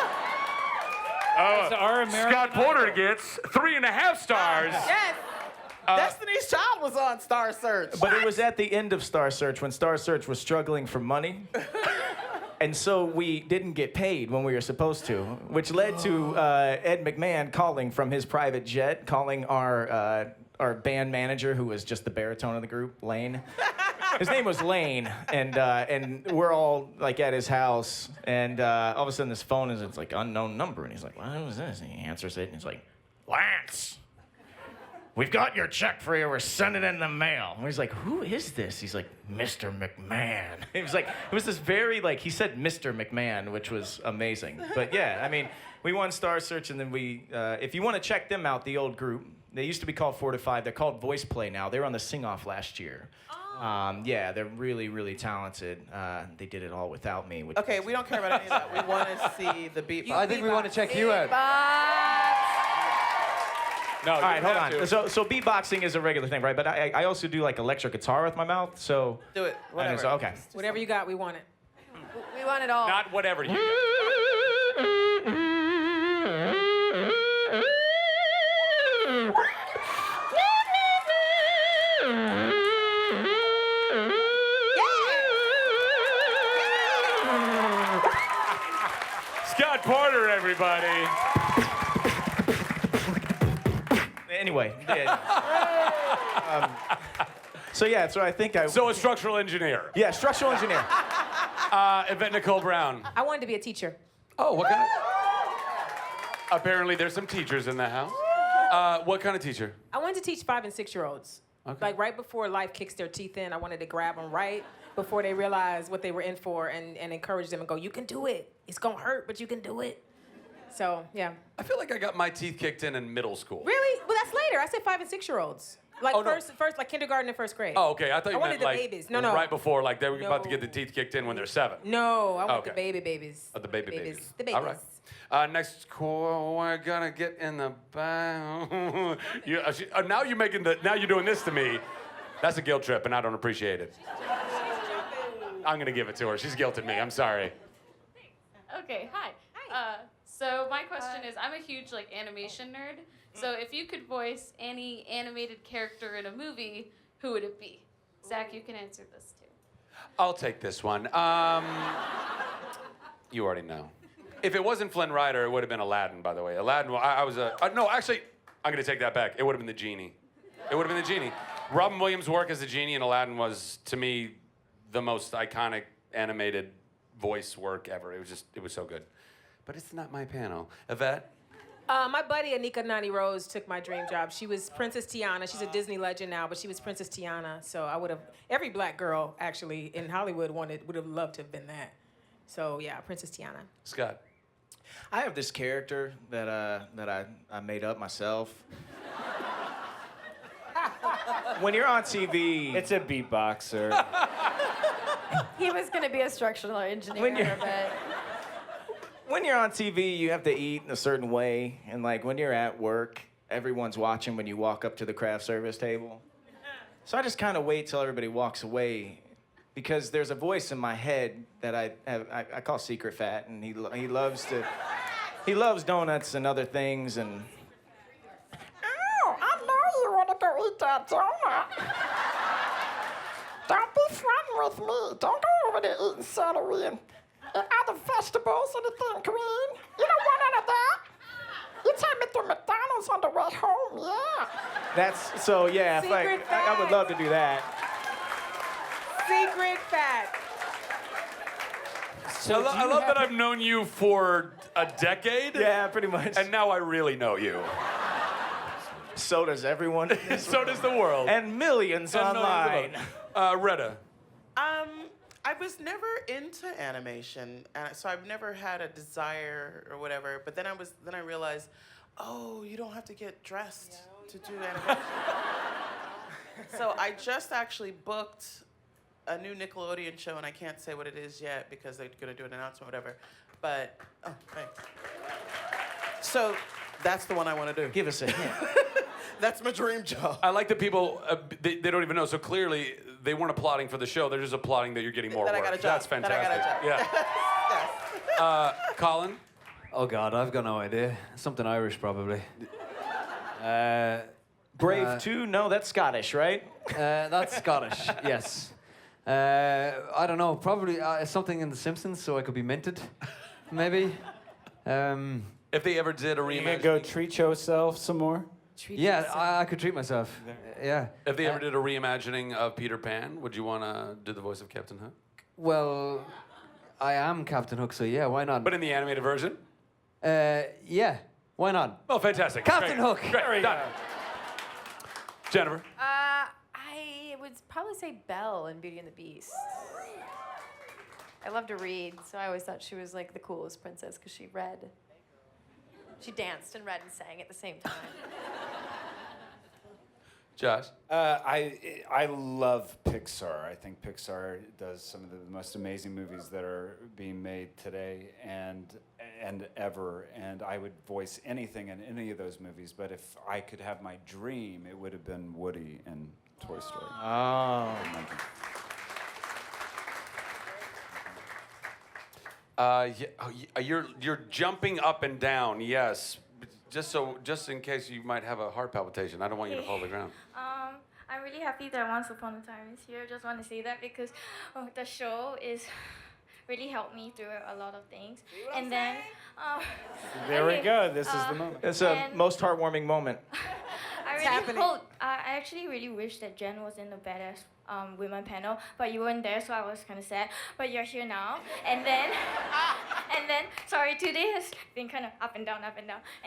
Speaker 6: Our American
Speaker 1: Scott Porter gets 3.5 stars.
Speaker 2: Yes.
Speaker 3: Destiny's Child was on Star Search.
Speaker 8: But it was at the end of Star Search when Star Search was struggling for money. And so we didn't get paid when we were supposed to, which led to Ed McMahon calling from his private jet, calling our band manager, who was just the baritone of the group, Lane. His name was Lane, and we're all like at his house, and all of a sudden this phone it's like unknown number, and he's like, "What is this?" And he answers it, and he's like, "Lance, we've got your check for you. We're sending it in the mail." And he's like, "Who is this?" He's like, "Mr. McMahon." It was like, it was this very, like, he said Mr. McMahon, which was amazing. But yeah, I mean, we won Star Search, and then we, if you want to check them out, the old group, they used to be called 4 to 5. They're called Voice Play now. They were on the Sing Off last year. Yeah, they're really, really talented. They did it all without me. Which
Speaker 3: Okay, we don't care about any of that. We want to see the beatbox.
Speaker 4: I think we want to check you out.
Speaker 1: No,
Speaker 8: All right, hold on. So beatboxing is a regular thing, right? But I also do like electric guitar with my mouth. So
Speaker 3: Do it. Whatever.
Speaker 8: So, okay.
Speaker 2: Whatever you got, we want it.
Speaker 5: We want it all.
Speaker 1: Not whatever you. Scott Porter, everybody.
Speaker 8: Anyway. So yeah, so I think I.
Speaker 1: So a structural engineer.
Speaker 8: Yeah, structural engineer.
Speaker 1: Yvette Nicole Brown.
Speaker 2: I wanted to be a teacher.
Speaker 1: Oh, what kind of? Apparently, there's some teachers in the house. What kind of teacher?
Speaker 2: I wanted to teach 5 and 6 year olds.
Speaker 1: Okay.
Speaker 2: Like right before life kicks their teeth in, I wanted to grab them right before they realize what they were in for and encourage them and go, you can do it. It's gonna hurt, but you can do it. So, yeah.
Speaker 1: I feel like I got my teeth kicked in middle school.
Speaker 2: Really? Well, that's later. I said 5 and 6 year olds. Like
Speaker 1: Oh, no.
Speaker 2: first, like kindergarten and first grade.
Speaker 1: Oh, okay. I thought you
Speaker 2: I wanted
Speaker 1: meant
Speaker 2: the
Speaker 1: like
Speaker 2: babies. No.
Speaker 1: right before, like they were about to
Speaker 2: No.
Speaker 1: get the teeth kicked in when they're 7.
Speaker 2: No, I want
Speaker 1: Okay.
Speaker 2: the babies.
Speaker 1: Oh, the baby babies.
Speaker 2: The babies.
Speaker 1: All right. Next, we're gonna get in the back. Now you're making now you're doing this to me. That's a guilt trip, and I don't appreciate it. I'm gonna give it to her. She's guilting me. I'm sorry.
Speaker 10: Okay, hi. So my question is, I'm a huge animation nerd. So if you could voice any animated character in a movie, who would it be? Zach, you can answer this too.
Speaker 1: I'll take this one. You already know. If it wasn't Flynn Rider, it would have been Aladdin, by the way. Aladdin, I was a... no, actually, I'm going to take that back. It would have been the genie. It would have been the genie. Robin Williams' work as the genie in Aladdin was, to me, the most iconic animated voice work ever. It was so good. But it's not my panel. Yvette?
Speaker 2: My buddy Anika Nani Rose took my dream job. She was Princess Tiana. She's a Disney legend now, but she was Princess Tiana. So I would have, every black girl actually in Hollywood would have loved to have been that. So yeah, Princess Tiana.
Speaker 1: Scott?
Speaker 8: I have this character that I made up myself. When you're on TV,
Speaker 6: It's a beatboxer.
Speaker 5: He was going to be a structural engineer,
Speaker 8: When you're-
Speaker 5: but
Speaker 8: when you're on TV, you have to eat in a certain way, and like when you're at work, everyone's watching when you walk up to the craft service table. So I just kind of wait till everybody walks away, because there's a voice in my head that I call Secret Fat, and he loves donuts and other things, and
Speaker 12: Oh, I know you want to go eat that donut. Don't be fronting with me. Don't go over there eating celery and other vegetables, anything green. You don't want none of that. You take me through McDonald's on the way home, yeah.
Speaker 8: that's so yeah. If
Speaker 2: Secret
Speaker 8: I would love to do that.
Speaker 2: Secret fact.
Speaker 1: I love that I've known you for a decade.
Speaker 8: Yeah, pretty much.
Speaker 1: And now I really know you.
Speaker 8: So does everyone.
Speaker 1: So does the world.
Speaker 8: And millions
Speaker 1: And
Speaker 8: online.
Speaker 1: Retta.
Speaker 3: I was never into animation, so I've never had a desire or whatever. But then I realized, oh, you don't have to get dressed to do animation. So I just actually booked a new Nickelodeon show, and I can't say what it is yet because they're gonna do an announcement, or whatever. But thanks. So that's the one I want to do.
Speaker 8: Give us a hint.
Speaker 3: That's my dream job.
Speaker 1: I like that people, they don't even know. So clearly, they weren't applauding for the show. They're just applauding that you're getting more
Speaker 3: That I
Speaker 1: work.
Speaker 3: got a job.
Speaker 1: That's
Speaker 3: That I
Speaker 1: fantastic.
Speaker 3: got a job.
Speaker 1: Yeah.
Speaker 3: Yes.
Speaker 1: Colin?
Speaker 4: Oh God, I've got no idea. Something Irish probably.
Speaker 8: Brave 2? No, that's Scottish, right?
Speaker 4: That's Scottish. Yes. I don't know. Probably something in The Simpsons, so I could be minted, maybe.
Speaker 1: If they ever did a
Speaker 6: You
Speaker 1: reimagining,
Speaker 6: gonna go treat yourself some more?
Speaker 4: Yeah, I could treat myself. Yeah.
Speaker 1: if they ever did a reimagining of Peter Pan, would you want to do the voice of Captain Hook?
Speaker 4: Well, I am Captain Hook, so yeah, why not?
Speaker 1: But in the animated version?
Speaker 4: Yeah, why not?
Speaker 1: Oh, fantastic.
Speaker 4: Captain
Speaker 1: Great.
Speaker 4: Hook.
Speaker 1: Great. Done. Jennifer?
Speaker 5: I would probably say Belle in Beauty and the Beast. I love to read, so I always thought she was like the coolest princess because she read. She danced and read and sang at the same time.
Speaker 1: Josh?
Speaker 6: I love Pixar. I think Pixar does some of the most amazing movies that are being made today and ever. And I would voice anything in any of those movies. But if I could have my dream, it would have been Woody in Toy Story.
Speaker 8: Oh.
Speaker 1: You're jumping up and down. Yes. Just in case you might have a heart palpitation, I don't want you to fall to the ground.
Speaker 13: I'm really happy that Once Upon a Time is here. Just want to say that because the show is really helped me through a lot of things. And then
Speaker 6: There we go. This is the moment.
Speaker 8: It's a most heartwarming moment.
Speaker 13: I actually really wish that Jen was in the Badass Women panel, but you weren't there, so I was kind of sad. But you're here now. And then, sorry, today has been kind of up and down.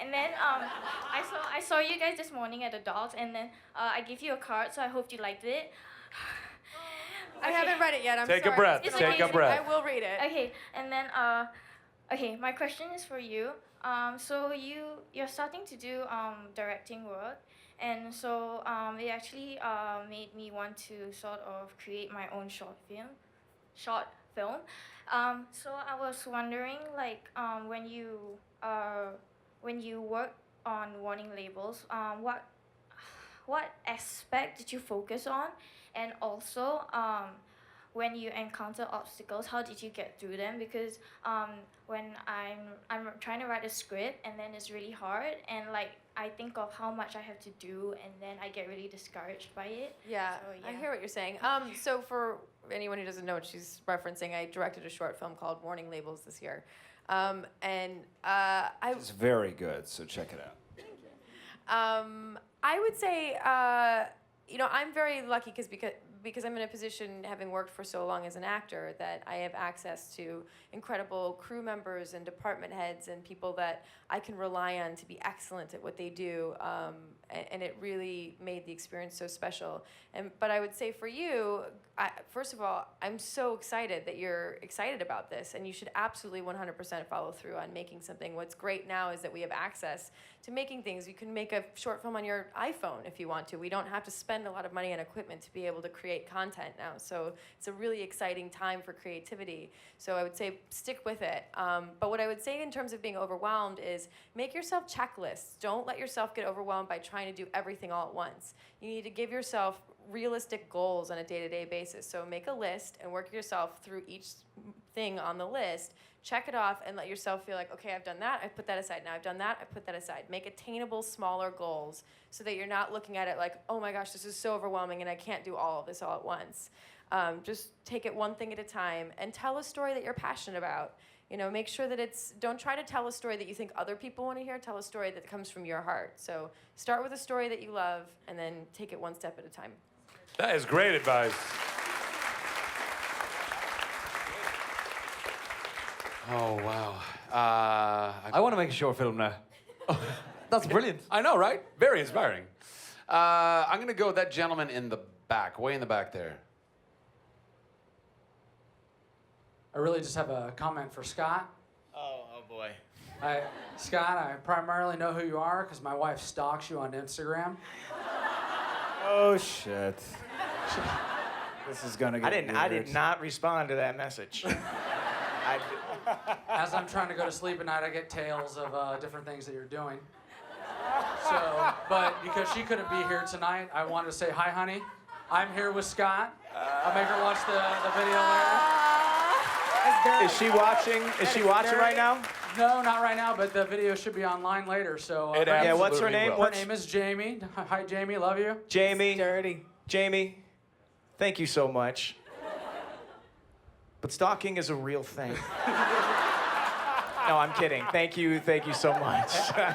Speaker 13: And then I saw you guys this morning at the Dogs, and then I gave you a card, so I hope you liked it.
Speaker 5: I haven't read it yet. I'm
Speaker 1: Take
Speaker 5: sorry.
Speaker 1: a breath.
Speaker 13: It's
Speaker 1: Take a breath.
Speaker 5: I will read it.
Speaker 13: Okay, and then okay, my question is for you. So you're starting to do directing work, and so it actually made me want to sort of create my own short film. So I was wondering, like, when you work on warning labels, what aspect did you focus on, and also when you encounter obstacles, how did you get through them? Because when I'm trying to write a script, and then it's really hard, and like I think of how much I have to do, and then I get really discouraged by it.
Speaker 5: Yeah,
Speaker 13: So,
Speaker 5: I
Speaker 13: yeah.
Speaker 5: hear what you're saying. So for anyone who doesn't know what she's referencing, I directed a short film called Warning Labels this year.
Speaker 6: It's very good, so check it out.
Speaker 5: I would say, I'm very lucky because I'm in a position, having worked for so long as an actor, that I have access to incredible crew members and department heads and people that I can rely on to be excellent at what they do. And it really made the experience so special. But I would say for you, first of all, I'm so excited that you're excited about this, and you should absolutely 100% follow through on making something. What's great now is that we have access to making things. You can make a short film on your iPhone if you want to. We don't have to spend a lot of money on equipment to be able to create content now. So it's a really exciting time for creativity. So I would say stick with it. But what I would say in terms of being overwhelmed is make yourself checklists. Don't let yourself get overwhelmed by trying to do everything all at once. You need to give yourself realistic goals on a day-to-day basis. So make a list and work yourself through each thing on the list. Check it off and let yourself feel like, okay, I've done that, I put that aside. Now I've done that, I put that aside. Make attainable, smaller goals so that you're not looking at it like, oh my gosh, this is so overwhelming and I can't do all of this all at once. Just take it one thing at a time and tell a story that you're passionate about. Make sure that don't try to tell a story that you think other people want to hear. Tell a story that comes from your heart. So start with a story that you love and then take it one step at a time.
Speaker 1: That is great advice. Oh, wow.
Speaker 4: I want to make a short film now. That's brilliant.
Speaker 1: I know, right? Very inspiring. I'm going to go with that gentleman in the back, way in the back there.
Speaker 14: I really just have a comment for Scott.
Speaker 8: Oh boy.
Speaker 14: Scott, I primarily know who you are because my wife stalks you on Instagram.
Speaker 6: Oh, shit. This is going to get
Speaker 8: I did not respond to that message.
Speaker 14: As I'm trying to go to sleep at night, I get tales of different things that you're doing. So, but because she couldn't be here tonight, I wanted to say, hi, honey. I'm here with Scott. I'll make her watch the video later.
Speaker 8: Is she watching? Is she watching right now?
Speaker 14: No, not right now, but the video should be online later. So,
Speaker 8: yeah, what's her name?
Speaker 14: Her name is Jamie. Hi, Jamie. Love you.
Speaker 8: Jamie, thank you so much. But stalking is a real thing. No, I'm kidding. Thank you so much.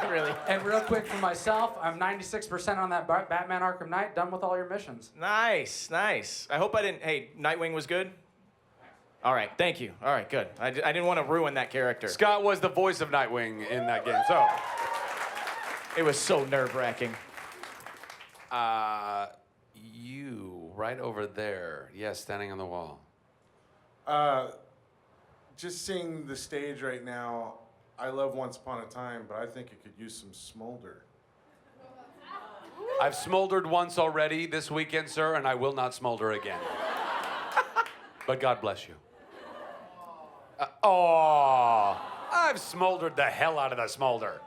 Speaker 8: Really.
Speaker 14: And real quick for myself, I'm 96% on that Batman Arkham Knight, done with all your missions.
Speaker 8: Nice. I hope I didn't. Hey, Nightwing was good? All right, thank you. All right, good. I didn't want to ruin that character.
Speaker 1: Scott was the voice of Nightwing in that game, so.
Speaker 8: It was so nerve-wracking.
Speaker 1: You, right over there. Yes, standing on the wall.
Speaker 15: Just seeing the stage right now, I love Once Upon a Time, but I think it could use some smolder.
Speaker 1: I've smoldered once already this weekend, sir, and I will not smolder again. But God bless you. I've smoldered the hell out of the smolder.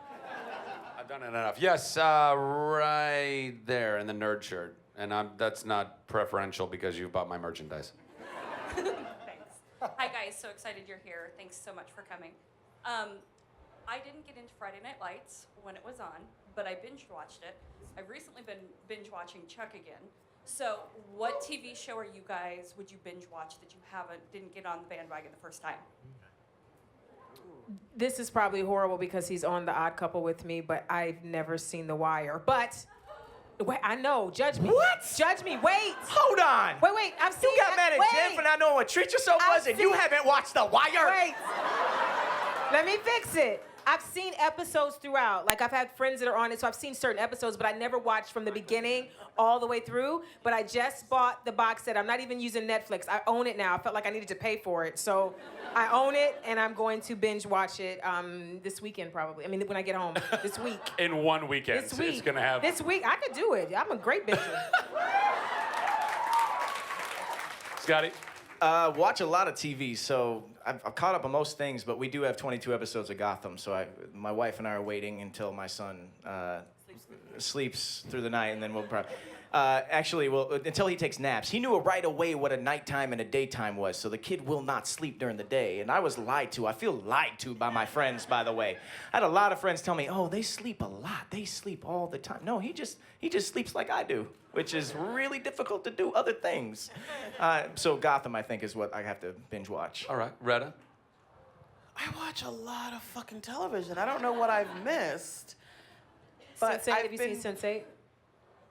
Speaker 1: I've done it enough. Yes, right there in the nerd shirt. And that's not preferential because you bought my merchandise.
Speaker 16: Thanks. Hi guys, so excited you're here. Thanks so much for coming. I didn't get into Friday Night Lights when it was on, but I binge watched it. I've recently been binge watching Chuck again. So what TV show are you guys, would you binge watch that you didn't get on the bandwagon the first time?
Speaker 2: This is probably horrible because he's on The Odd Couple with me, but I've never seen The Wire. But wait, I know. Judge me.
Speaker 8: What?
Speaker 2: Judge me. Wait.
Speaker 8: Hold on.
Speaker 2: Wait. I've seen.
Speaker 8: You got mad at Jen for not knowing what Treat Yourself was, and you haven't watched The Wire.
Speaker 2: Wait. Let me fix it. I've seen episodes throughout. Like, I've had friends that are on it, so I've seen certain episodes, but I never watched from the beginning all the way through. But I just bought the box set. I'm not even using Netflix. I own it now. I felt like I needed to pay for it. So I own it, and I'm going to binge watch it this weekend, probably. I mean, when I get home, this week.
Speaker 1: In one weekend.
Speaker 2: This week.
Speaker 1: It's going to have...
Speaker 2: This week. I could do it. I'm a great binger.
Speaker 1: Scotty?
Speaker 8: Watch a lot of TV, so I've caught up on most things, but we do have 22 episodes of Gotham, so my wife and I are waiting until my son sleeps through the night, and then we'll probably... until he takes naps. He knew right away what a nighttime and a daytime was, so the kid will not sleep during the day, and I was lied to. I feel lied to by my friends, by the way. I had a lot of friends tell me, oh, they sleep a lot. They sleep all the time. No, he just sleeps like I do, which is really difficult to do other things. So Gotham, I think, is what I have to binge watch.
Speaker 1: All right. Retta?
Speaker 3: I watch a lot of fucking television. I don't know what I've missed. But
Speaker 2: Sense8, have you seen Sense8?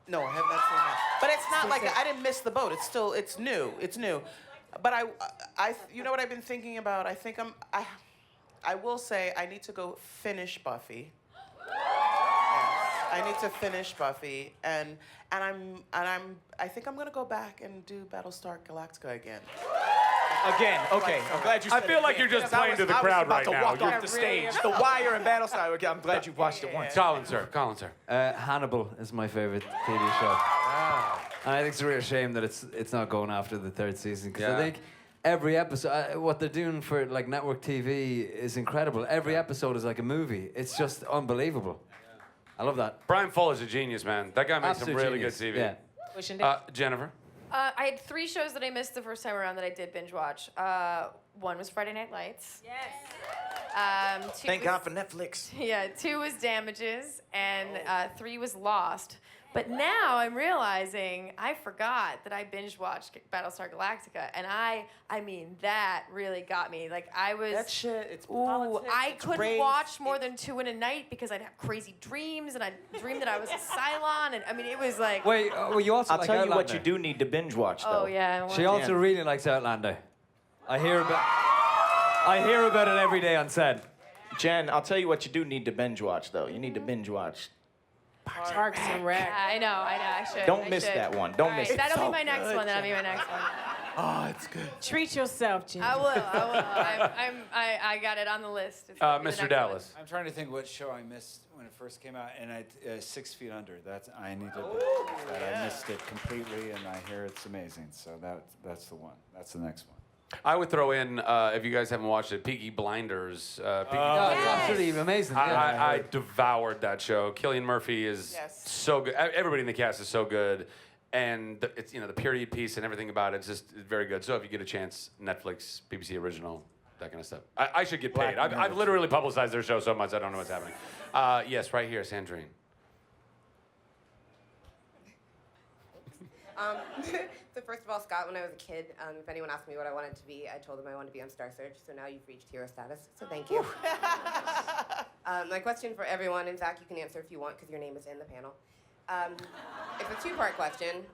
Speaker 3: No, I have not seen that. But it's not like I didn't miss the boat. It's new. It's new. But you know what I've been thinking about? I will say I need to go finish Buffy. Yes, I need to finish Buffy, and I think I'm gonna go back and do Battlestar Galactica again.
Speaker 8: Again, okay. I'm glad you said
Speaker 1: I feel like you're just playing to the crowd right now.
Speaker 8: I was about to walk off the stage. The Wire and Battlestar. Okay, I'm glad you watched it once.
Speaker 1: Colin, sir.
Speaker 4: Hannibal is my favorite TV show. Wow. And I think it's a real shame that it's not going after the third season, because I think every episode, what they're doing for like network TV is incredible. Every episode is like a movie. It's just unbelievable. I love that.
Speaker 1: Brian Fuller's a genius, man. That guy makes
Speaker 4: Absolute
Speaker 1: some really
Speaker 4: genius.
Speaker 1: good TV.
Speaker 4: Yeah.
Speaker 1: Jennifer?
Speaker 5: I had 3 shows that I missed the first time around that I did binge watch. One was Friday Night Lights.
Speaker 2: Yes.
Speaker 8: Thank God for Netflix.
Speaker 5: Yeah, 2 was Damages, and 3 was Lost. But now I'm realizing I forgot that I binge watched Battlestar Galactica, and I mean that really got me. Like I was.
Speaker 3: That shit. It's
Speaker 5: Ooh,
Speaker 3: politics.
Speaker 5: I
Speaker 3: it's
Speaker 5: couldn't
Speaker 3: race,
Speaker 5: watch more than 2 in a night because I'd have crazy dreams, and I'd dream that I was a Cylon, and I mean it was like.
Speaker 4: Wait, you also
Speaker 8: I'll
Speaker 4: like
Speaker 8: tell you
Speaker 4: Outlander.
Speaker 8: what you do need to binge watch, though.
Speaker 5: Oh yeah.
Speaker 4: She also really likes Outlander. I hear about it every day on set.
Speaker 8: Jen, I'll tell you what you do need to binge watch, though. You need to binge watch.
Speaker 2: Parks and Rec.
Speaker 5: Yeah, I know. I should.
Speaker 8: Don't
Speaker 5: I
Speaker 8: miss
Speaker 5: should.
Speaker 8: that one. Don't miss it.
Speaker 5: That'll
Speaker 8: So
Speaker 5: be my next
Speaker 8: good,
Speaker 5: one. That'll
Speaker 8: Jen.
Speaker 5: be my next one.
Speaker 3: Oh, it's good.
Speaker 2: Treat yourself, Jim.
Speaker 5: I will. I got it on the list. It's gonna be the
Speaker 1: Mr.
Speaker 5: next
Speaker 1: Dallas.
Speaker 6: I'm trying to think what show I missed when it first came out, and 6 Feet Under. I need to. I missed it completely, and I hear it's amazing. So that's the one. That's the next one.
Speaker 1: I would throw in, if you guys haven't watched it, Peaky Blinders.
Speaker 4: It's absolutely amazing.
Speaker 1: I devoured that show. Cillian Murphy is so good. Everybody in the cast is so good. And it's the period piece and everything about it's just very good. So if you get a chance, Netflix, BBC original, that kind of stuff. I should get paid. I've literally publicized their show so much I don't know what's happening. Yes, right here, Sandrine.
Speaker 17: So first of all, Scott, when I was a kid, if anyone asked me what I wanted to be, I told them I wanted to be on Star Search. So now you've reached hero status. So thank you. My question for everyone, in fact, you can answer if you want because your name is in the panel. It's a 2-part question.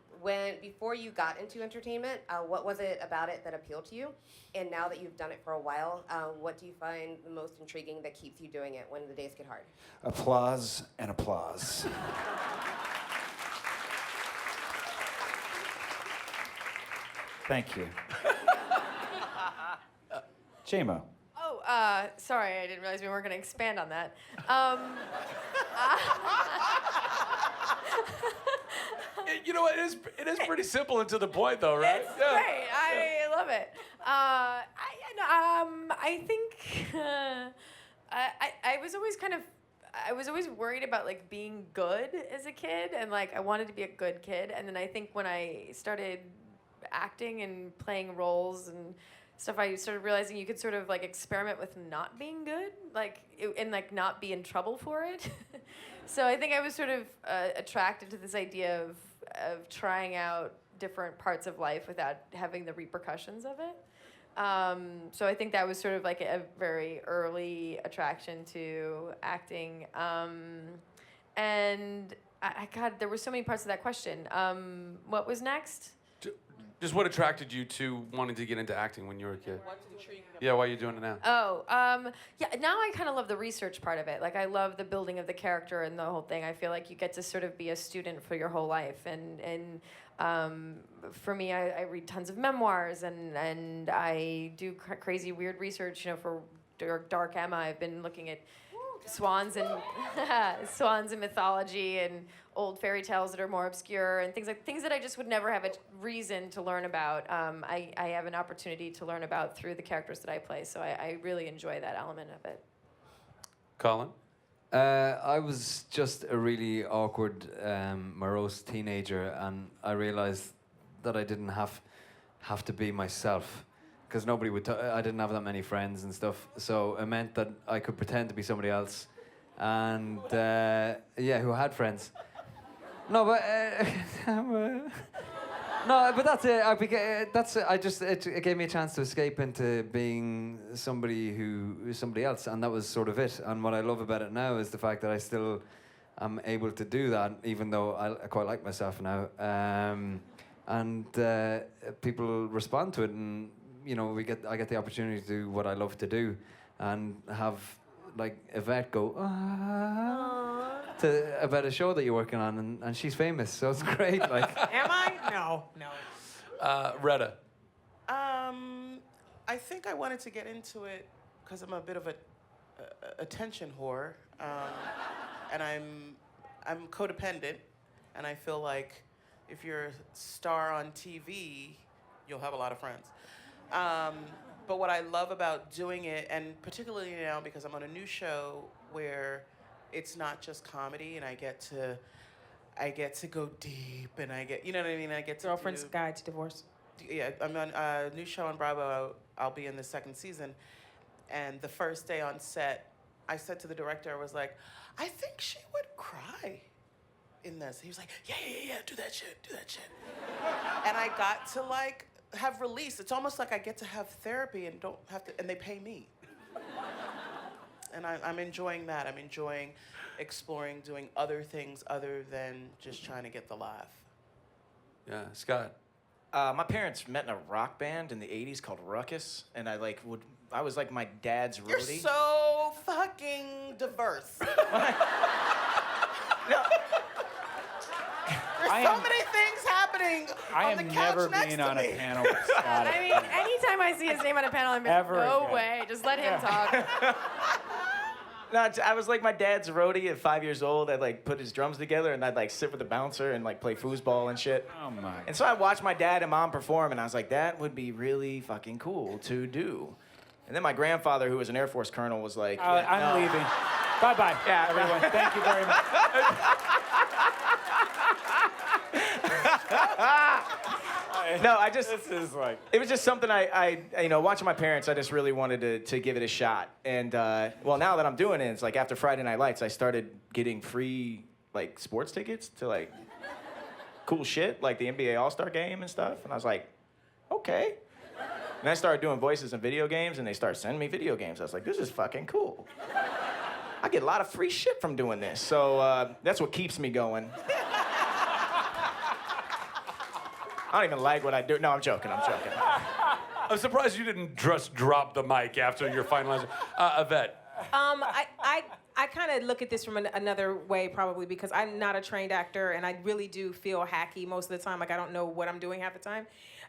Speaker 17: Before you got into entertainment, what was it about it that appealed to you? And now that you've done it for a while, what do you find the most intriguing that keeps you doing it when the days get hard?
Speaker 6: Applause and applause. Thank you. JMO.
Speaker 5: Oh, sorry, I didn't realize we weren't going to expand on that.
Speaker 1: You know what? It is pretty simple and to the point, though, right?
Speaker 5: It's great. I love it. I think I was always I was always worried about like being good as a kid, and like I wanted to be a good kid. And then I think when I started acting and playing roles and stuff, I started realizing you could sort of like experiment with not being good, and like not be in trouble for it. So I think I was sort of attracted to this idea of trying out different parts of life without having the repercussions of it. So I think that was sort of like a very early attraction to acting. And God, there were so many parts of that question. What was next?
Speaker 1: Just what attracted you to wanting to get into acting when you were a kid? Yeah, why are you doing it now?
Speaker 5: Yeah, now I kind of love the research part of it. Like, I love the building of the character and the whole thing. I feel like you get to sort of be a student for your whole life. And for me, I read tons of memoirs, and I do crazy, weird research, for Dark Emma. I've been looking at swans and swans and mythology and old fairy tales that are more obscure and things that I just would never have a reason to learn about. I have an opportunity to learn about through the characters that I play, so I really enjoy that element of it.
Speaker 1: Colin?
Speaker 4: I was just a really awkward, morose teenager, and I realized that I didn't have to be myself, because nobody would. I didn't have that many friends and stuff, so it meant that I could pretend to be somebody else, and who had friends. No, but no, but that's it. It gave me a chance to escape into being somebody else, and that was sort of it. And what I love about it now is the fact that I still am able to do that, even though I quite like myself now. And people respond to it, and I get the opportunity to do what I love to do, and have like Yvette go about a show that you're working on, and she's famous, so it's great. Like,
Speaker 2: am I? No.
Speaker 1: Retta.
Speaker 3: I think I wanted to get into it because I'm a bit of a attention whore, and I'm codependent, and I feel like if you're a star on TV, you'll have a lot of friends. But what I love about doing it, and particularly now because I'm on a new show where it's not just comedy, and I get to go deep, and I get, you know what I mean? I get to
Speaker 2: Girlfriend's Guide to Divorce.
Speaker 3: Yeah, I'm on a new show on Bravo. I'll be in the second season. And the first day on set, I said to the director, I was like, I think she would cry in this. He was like, yeah, do that shit. And I got to like have release. It's almost like I get to have therapy and don't have to, and they pay me. And I'm enjoying that. I'm enjoying exploring, doing other things other than just trying to get the laugh.
Speaker 1: Yeah, Scott.
Speaker 8: My parents met in a rock band in the 80s called Ruckus, and I was like my dad's roadie.
Speaker 3: You're so fucking diverse. There's so many things happening on the couch
Speaker 6: never
Speaker 3: next
Speaker 6: being
Speaker 3: to
Speaker 6: on
Speaker 3: me.
Speaker 6: a panel with Scott.
Speaker 5: I mean, anytime I see his name on a panel, I'm like,
Speaker 6: Ever
Speaker 5: no
Speaker 6: again.
Speaker 5: way, just let him talk.
Speaker 8: No, I was like my dad's roadie at 5 years old. I'd like put his drums together, and I'd like sit with the bouncer and like play foosball and shit.
Speaker 6: Oh my.
Speaker 8: And so I watched my dad and mom perform, and I was like, that would be really fucking cool to do. And then my grandfather, who was an Air Force colonel, was like,
Speaker 6: I'm leaving. Bye-bye, everyone. Thank you very much.
Speaker 8: No, I just.
Speaker 6: This is like.
Speaker 8: It was just something I watching my parents, I just really wanted to give it a shot. And well, now that I'm doing it, it's like after Friday Night Lights, I started getting free like sports tickets to like cool shit, like the NBA All-Star Game and stuff. And I was like, okay. And I started doing voices in video games, and they started sending me video games. I was like, this is fucking cool. I get a lot of free shit from doing this. So that's what keeps me going. I don't even like what I do. No, I'm joking.
Speaker 1: I'm surprised you didn't just drop the mic after your final answer. Yvette.
Speaker 2: I kind of look at this from another way, probably, because I'm not a trained actor, and I really do feel hacky most of the time. Like, I don't know what I'm doing half the time.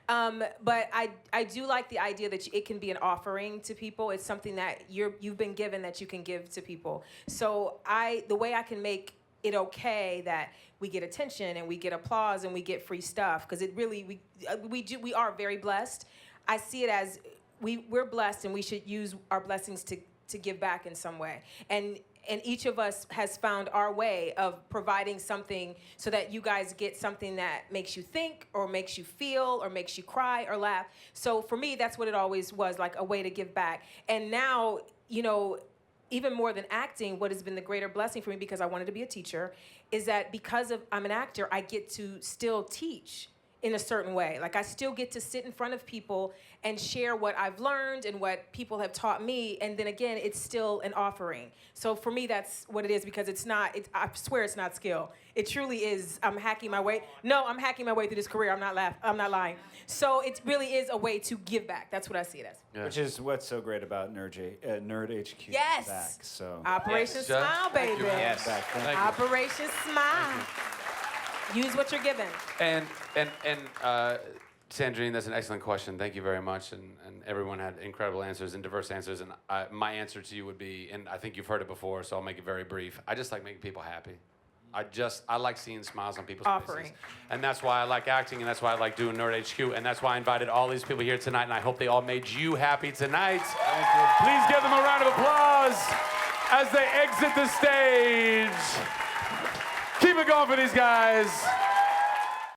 Speaker 2: But I do like the idea that it can be an offering to people. It's something that you've been given that you can give to people. So the way I can make it okay that we get attention and we get applause and we get free stuff, because it really, we are very blessed. I see it as we're blessed, and we should use our blessings to give back in some way. And each of us has found our way of providing something so that you guys get something that makes you think or makes you feel or makes you cry or laugh. So for me, that's what it always was, like a way to give back. And now, you know, even more than acting, what has been the greater blessing for me, because I wanted to be a teacher, is that because I'm an actor, I get to still teach in a certain way. Like, I still get to sit in front of people and share what I've learned and what people have taught me. And then again, it's still an offering. So for me, that's what it is, because I swear it's not skill. It truly is. I'm hacking my way through this career. I'm not lying. So it really is a way to give back. That's what I see it as.
Speaker 6: Yeah. Which is what's so great about Nerd HQ.
Speaker 2: Yes.
Speaker 6: Back, so.
Speaker 2: Operation Smile, baby.
Speaker 6: Yes.
Speaker 2: Operation Smile. Use what you're given.
Speaker 1: And Sandrine, that's an excellent question. Thank you very much. And everyone had incredible answers and diverse answers. And my answer to you would be, and I think you've heard it before, so I'll make it very brief. I just like making people happy. I like seeing smiles on people's faces. And that's why I like acting, and that's why I like doing Nerd HQ, and that's why I invited all these people here tonight, and I hope they all made you happy tonight. Please give them a round of applause as they exit the stage. Keep it going for these guys.